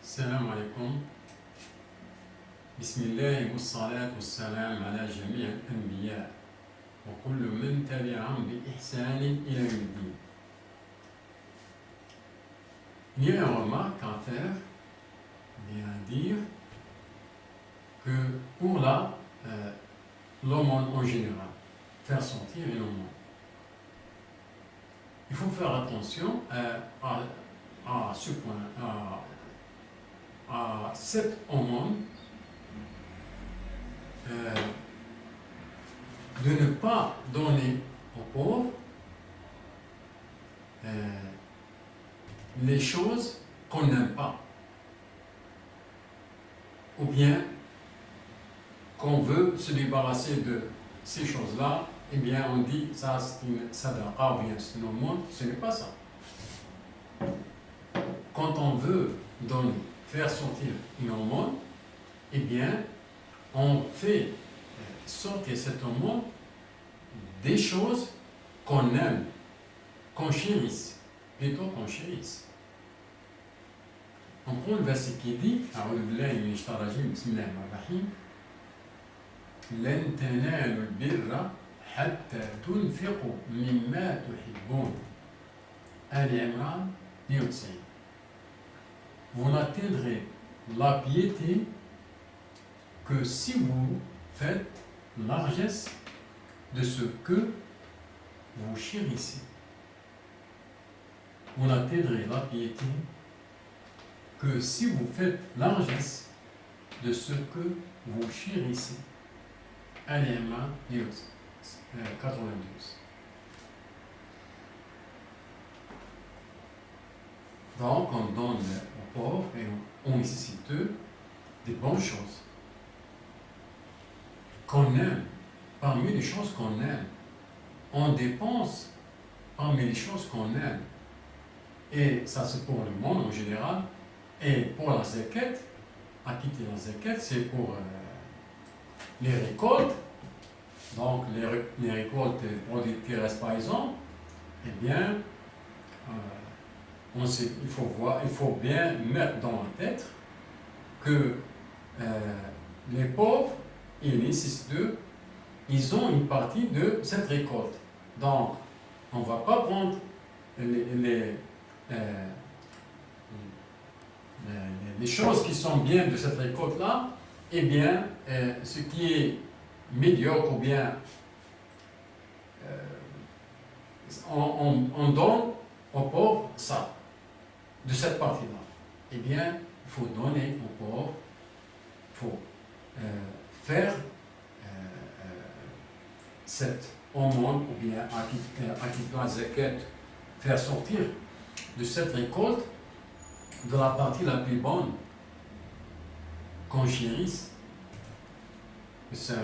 السلام عليكم. بسم الله والصلاة والسلام على جميع الأنبياء وكل من تبعهم بإحسان إلى يوم الدين. Il y a une remarque à faire, bien à dire, que pour l'aumône en général, faire sortir une aumône, il faut faire attention à ce point, à cette aumône, de ne pas donner aux pauvres les choses qu'on n'aime pas, ou bien qu'on veut se débarrasser de ces choses-là, eh bien on dit ça c'est une sadaqa ou bien c'est une aumône. Ce n'est pas ça. Quand on veut donner, faire sortir une aumône, eh bien on fait sortir cette aumône des choses qu'on aime, qu'on chérisse, plutôt qu'on chérisse. On prend le verset qui dit أعوذ بالله من الشيطان الرجيم بسم الله الرحمن الرحيم لن تنالوا البر حتى تنفقوا مما تحبون. آل عمران 92. Vous n'atteindrez la piété que si vous faites largesse de ce que vous chérissez. Vous n'atteindrez la piété que si vous faites largesse de ce que vous chérissez. Al-Imran 92. Donc, on donne aux pauvres et on nécessite des bonnes choses qu'on aime, parmi les choses qu'on aime. On dépense parmi les choses qu'on aime. Et ça, c'est pour le monde en général. Et pour la zakat, acquitter la zakat, c'est pour les récoltes. Donc, les récoltes et produits qui restent, par exemple, eh bien, il faut bien mettre dans la tête que les pauvres, ils nécessitent d'eux, ils ont une partie de cette récolte. Donc, on ne va pas prendre les choses qui sont bien de cette récolte-là, et bien, ce qui est médiocre ou bien, on donne aux pauvres ça, de cette partie-là. Eh bien, il faut donner aux pauvres, il faut faire cette aumône ou bien acquitter la zakat, faire sortir de cette récolte de la partie la plus bonne qu'on chérisse. C'est